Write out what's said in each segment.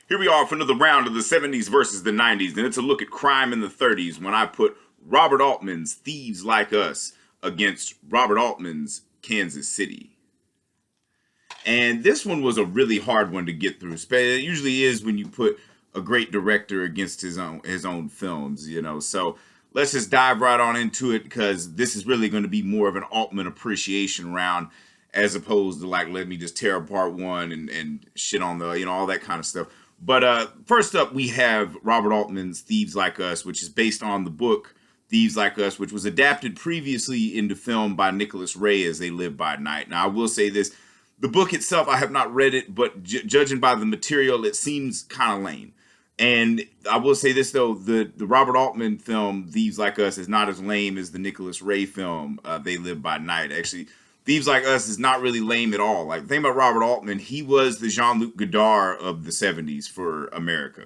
Here we are for another round of the 70s versus the 90s, and it's a look at crime in the 30s when I put Robert Altman's Thieves Like Us against Robert Altman's Kansas City. And this one was a really hard one to get through. It usually is when you put a great director against his own films, you know. So let's just dive right on into it, because this is really going to be more of an Altman appreciation round, as opposed to like, let me just tear apart one and shit on the, you know, all that kind of stuff. But first up, we have Robert Altman's Thieves Like Us, which is based on the book Thieves Like Us, which was adapted previously into film by Nicholas Ray as They Live by Night. Now, I will say this. The book itself, I have not read it, but judging by the material, it seems kind of lame. And I will say this, though, the Robert Altman film, Thieves Like Us, is not as lame as the Nicholas Ray film, They Live by Night. Actually, Thieves Like Us is not really lame at all. Like, the thing about Robert Altman, he was the Jean-Luc Godard of the 70s for America.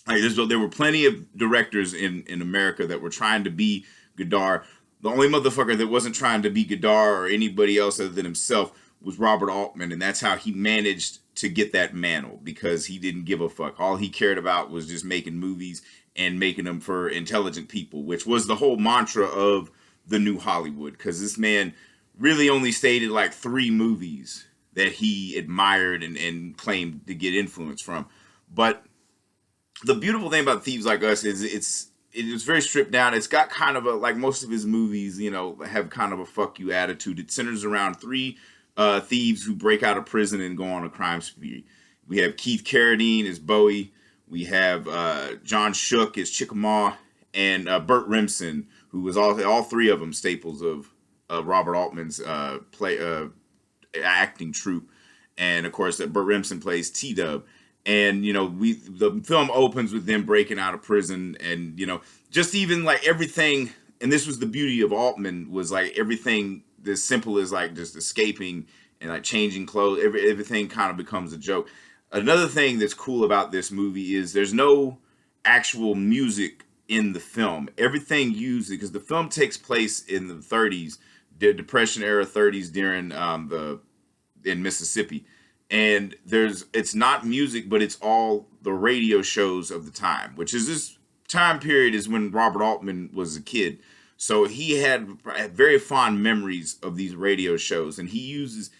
Like, there were plenty of directors in America that were trying to be Godard. The only motherfucker that wasn't trying to be Godard or anybody else other than himself was Robert Altman, and that's how he managed to get that mantle, because he didn't give a fuck. All he cared about was just making movies and making them for intelligent people, which was the whole mantra of the new Hollywood, because this man really only stated like 3 movies that he admired and claimed to get influence from. But the beautiful thing about Thieves Like Us is it was very stripped down. It's got kind of a, like most of his movies, you know, have kind of a fuck you attitude. It centers around 3 thieves who break out of prison and go on a crime spree. We have Keith Carradine as Bowie. We have John Shook as Chickamauga, and Burt Remsen, who was all 3 of them staples of Robert Altman's acting troupe. And of course, Burt Remsen plays T-Dub. And, you know, the film opens with them breaking out of prison, and, you know, just even like everything. And this was the beauty of Altman, was like everything as simple as like just escaping and like changing clothes. Everything kind of becomes a joke. Another thing that's cool about this movie is there's no actual music in the film. Everything used, because the film takes place in the 30s, the Depression era 30s, during in Mississippi. And it's not music, but it's all the radio shows of the time, which is this time period is when Robert Altman was a kid. So he had very fond memories of these radio shows, and he uses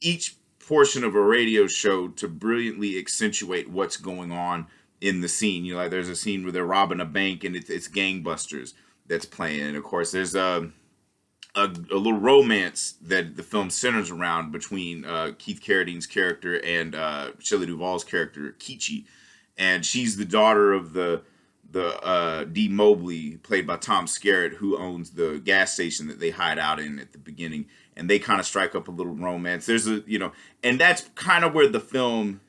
each portion of a radio show to brilliantly accentuate what's going on in the scene. You know, like there's a scene where they're robbing a bank, and it's gangbusters that's playing. And of course, there's a little romance that the film centers around between Keith Carradine's character and Shelley Duvall's character, Kichi. And she's the daughter of the Dee Mobley, played by Tom Skerritt, who owns the gas station that they hide out in at the beginning. And they kind of strike up a little romance. There's and that's kind of where the film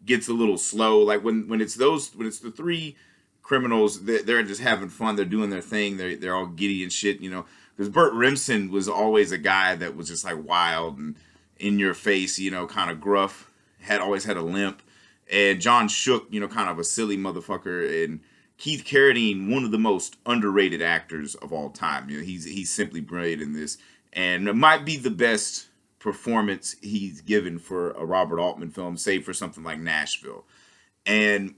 gets a little slow. Like when it's the 3 criminals, they're just having fun. They're doing their thing. They're all giddy and shit, you know. Because Burt Remsen was always a guy that was just like wild and in your face, you know, kind of gruff. Always had a limp. And John Shook, you know, kind of a silly motherfucker. And Keith Carradine, one of the most underrated actors of all time. You know, he's simply brilliant in this, and it might be the best performance he's given for a Robert Altman film, save for something like Nashville. And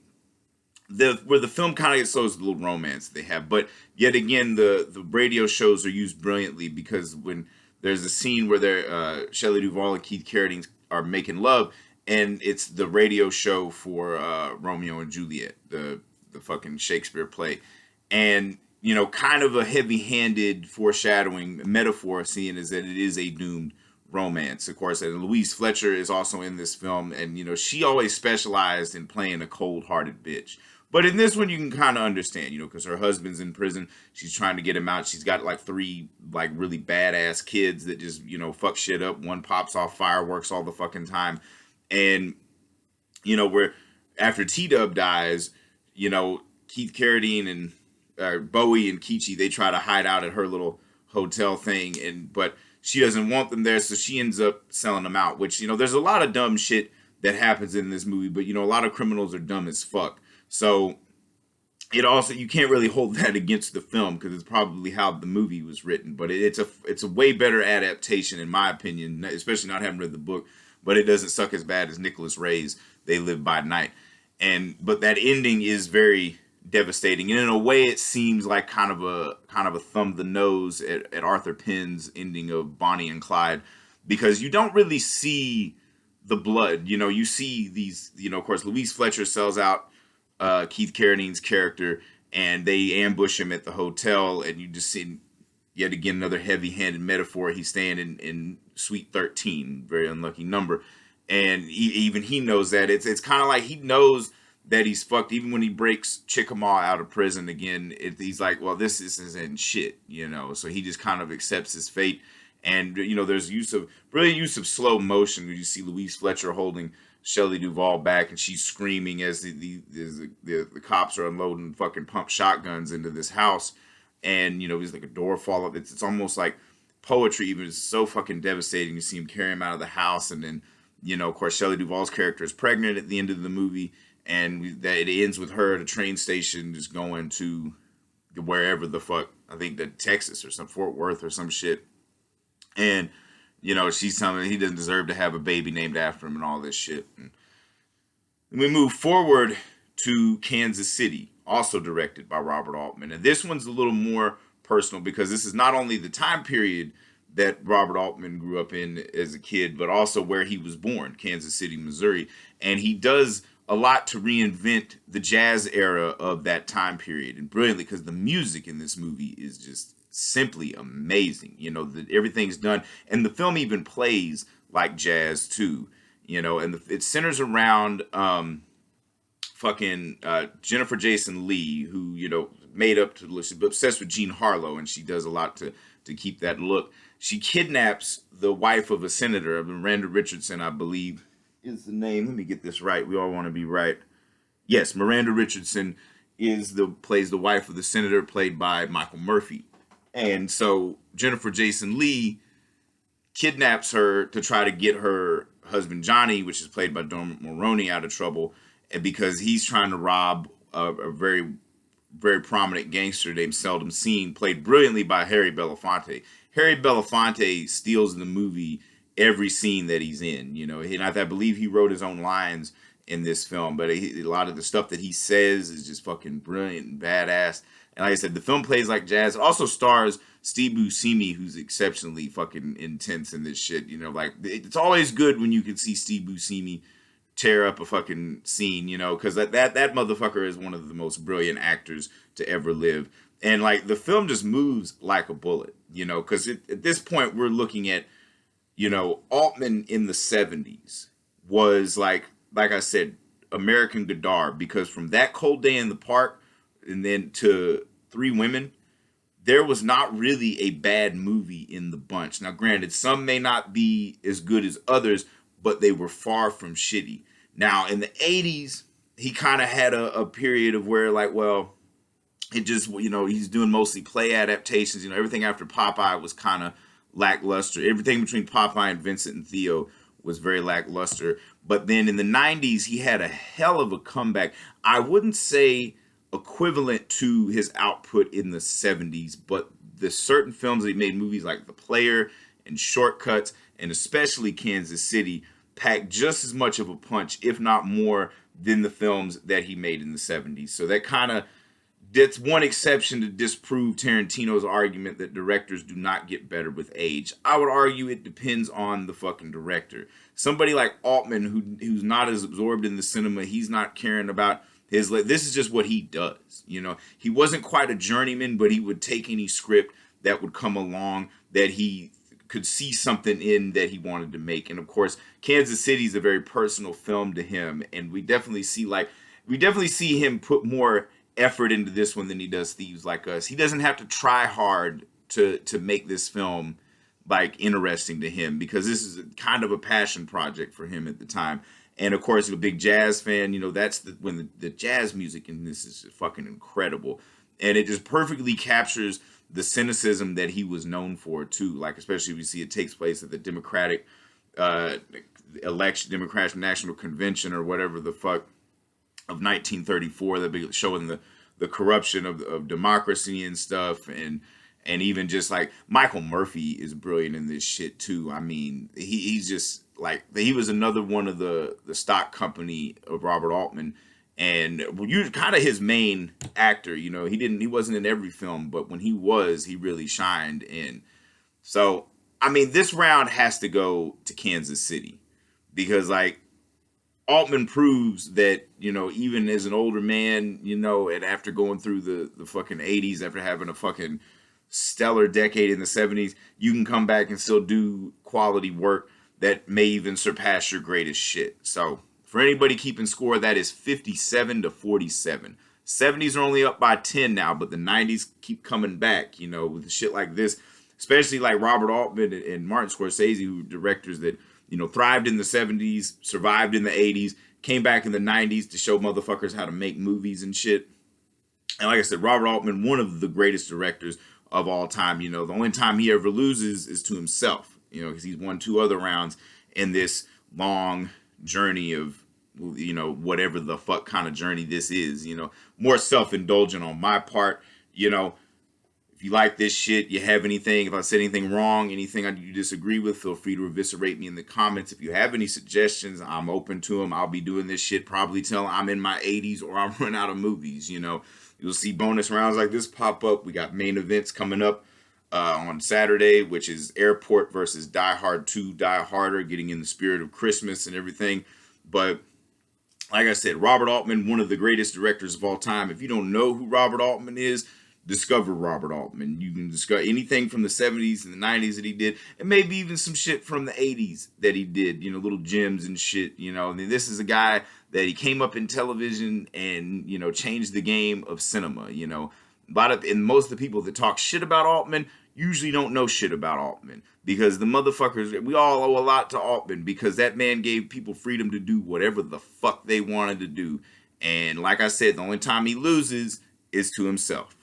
where the film kind of gets slow is the little romance they have. But yet again, the radio shows are used brilliantly, because when there's a scene where Shelley Duvall and Keith Carradine are making love, and it's the radio show for Romeo and Juliet, the fucking Shakespeare play. And, you know, kind of a heavy-handed foreshadowing metaphor scene is that it is a doomed romance, of course. And Louise Fletcher is also in this film, and, you know, she always specialized in playing a cold-hearted bitch. But in this one, you can kind of understand, you know, because her husband's in prison. She's trying to get him out. She's got like 3 like really badass kids that just, you know, fuck shit up. One pops off fireworks all the fucking time. And, you know, where after T-Dub dies, you know, Keith Carradine and Bowie and Kichi, they try to hide out at her little hotel thing, but she doesn't want them there, so she ends up selling them out, which, you know, there's a lot of dumb shit that happens in this movie, but, you know, a lot of criminals are dumb as fuck. So it also, you can't really hold that against the film, because it's probably how the movie was written, but it's a way better adaptation, in my opinion, especially not having read the book, but it doesn't suck as bad as Nicholas Ray's They Live by Night. But that ending is very devastating, and in a way it seems like kind of a thumb the nose at Arthur Penn's ending of Bonnie and Clyde, because you don't really see the blood. You see these, of course Louise Fletcher sells out Keith Carradine's character, and they ambush him at the hotel, and you just see yet again another heavy-handed metaphor. He's staying in Suite 13, very unlucky number, and even he knows that it's kind of like he knows that he's fucked. Even when he breaks Chickamauga out of prison again, he's like, well, this isn't shit, So he just kind of accepts his fate. And there's brilliant use of slow motion when you see Louise Fletcher holding Shelley Duvall back, and she's screaming as the cops are unloading fucking pump shotguns into this house, and there's like a door fall up. It's almost like poetry. Even it's so fucking devastating. You see him carry him out of the house, and then of course Shelley Duvall's character is pregnant at the end of the movie, and that it ends with her at a train station just going to wherever the fuck, I think that Texas or some Fort Worth or some shit, and she's telling him he doesn't deserve to have a baby named after him and all this shit. And we move forward to Kansas City, also directed by Robert Altman. And this one's a little more personal because this is not only the time period that Robert Altman grew up in as a kid, but also where he was born, Kansas City, Missouri. And he does a lot to reinvent the jazz era of that time period, and brilliantly, because the music in this movie is just simply amazing. Everything's done, and the film even plays like jazz too. And it centers around Jennifer Jason Leigh, who made up to she's obsessed with Jean Harlow, and she does a lot to keep that look. She kidnaps the wife of a senator, Miranda Richardson, I believe is the name. Let me get this right. We all want to be right. Yes, Miranda Richardson plays the wife of the senator, played by Michael Murphy. And so Jennifer Jason Leigh kidnaps her to try to get her husband Johnny, which is played by Dermot Mulroney, out of trouble, because he's trying to rob a very, very prominent gangster named Seldom Seen, played brilliantly by Harry Belafonte. Harry Belafonte steals the movie every scene that he's in. And I believe he wrote his own lines in this film, but a lot of the stuff that he says is just fucking brilliant and badass. And like I said, the film plays like jazz. It also stars Steve Buscemi, who's exceptionally fucking intense in this shit. It's always good when you can see Steve Buscemi tear up a fucking scene, because that motherfucker is one of the most brilliant actors to ever live. And the film just moves like a bullet, because at this point we're looking at, Altman in the 70s was like I said, American Godard, because from That Cold Day in the Park and then to Three Women, there was not really a bad movie in the bunch. Now, granted, some may not be as good as others, but they were far from shitty. Now, in the 80s, he kind of had a period of where, it just, he's doing mostly play adaptations. Everything after Popeye was kind of lackluster. Everything between Popeye and Vincent and Theo was very lackluster. But then in the 90s, he had a hell of a comeback. I wouldn't say equivalent to his output in the 70s, but the certain films that he made, movies like The Player and Shortcuts, and especially Kansas City, packed just as much of a punch, if not more, than the films that he made in the 70s. So that's one exception to disprove Tarantino's argument that directors do not get better with age. I would argue it depends on the fucking director. Somebody like Altman, who's not as absorbed in the cinema, he's not caring about this is just what he does. He wasn't quite a journeyman, but he would take any script that would come along that he could see something in that he wanted to make. And of course, Kansas City is a very personal film to him, and we definitely see him put more effort into this one than he does Thieves Like Us. He doesn't have to try hard to make this film interesting to him, because this is kind of a passion project for him at the time. And of course, he's a big jazz fan. That's when the jazz music in this is fucking incredible, and it just perfectly captures the cynicism that he was known for too. Especially if you see it takes place at the Democratic Democratic National Convention or whatever the fuck of 1934. They'll be showing the corruption of democracy and stuff, and even just Michael Murphy is brilliant in this shit too. I mean, he's just he was another one of the stock company of Robert Altman, and you kind of his main actor. He wasn't in every film, but when he was, he really shined in. So I mean, this round has to go to Kansas City because like Altman proves that, even as an older man, and after going through the fucking 80s, after having a fucking stellar decade in the 70s, you can come back and still do quality work that may even surpass your greatest shit. So, for anybody keeping score, that is 57 to 47. 70s are only up by 10 now, but the 90s keep coming back, with shit like this, especially like Robert Altman and Martin Scorsese, who are directors that thrived in the 70s, survived in the 80s, came back in the 90s to show motherfuckers how to make movies and shit. And like I said, Robert Altman, one of the greatest directors of all time. The only time he ever loses is to himself, because he's won 2 other rounds in this long journey of, whatever the fuck kind of journey this is, more self-indulgent on my part, If you like this shit, you have anything, if I said anything wrong, anything you disagree with, feel free to eviscerate me in the comments. If you have any suggestions, I'm open to them. I'll be doing this shit probably till I'm in my 80s or I'm run out of movies, You'll see bonus rounds like this pop up. We got main events coming up on Saturday, which is Airport versus Die Hard 2, Die Harder, getting in the spirit of Christmas and everything. But like I said, Robert Altman, one of the greatest directors of all time. If you don't know who Robert Altman is, discover Robert Altman. You can discover anything from the 70s and the 90s that he did, and maybe even some shit from the 80s that he did, little gems and shit, I mean, this is a guy that he came up in television and, changed the game of cinema, and most of the people that talk shit about Altman usually don't know shit about Altman, because the motherfuckers, we all owe a lot to Altman, because that man gave people freedom to do whatever the fuck they wanted to do. And like I said, the only time he loses is to himself.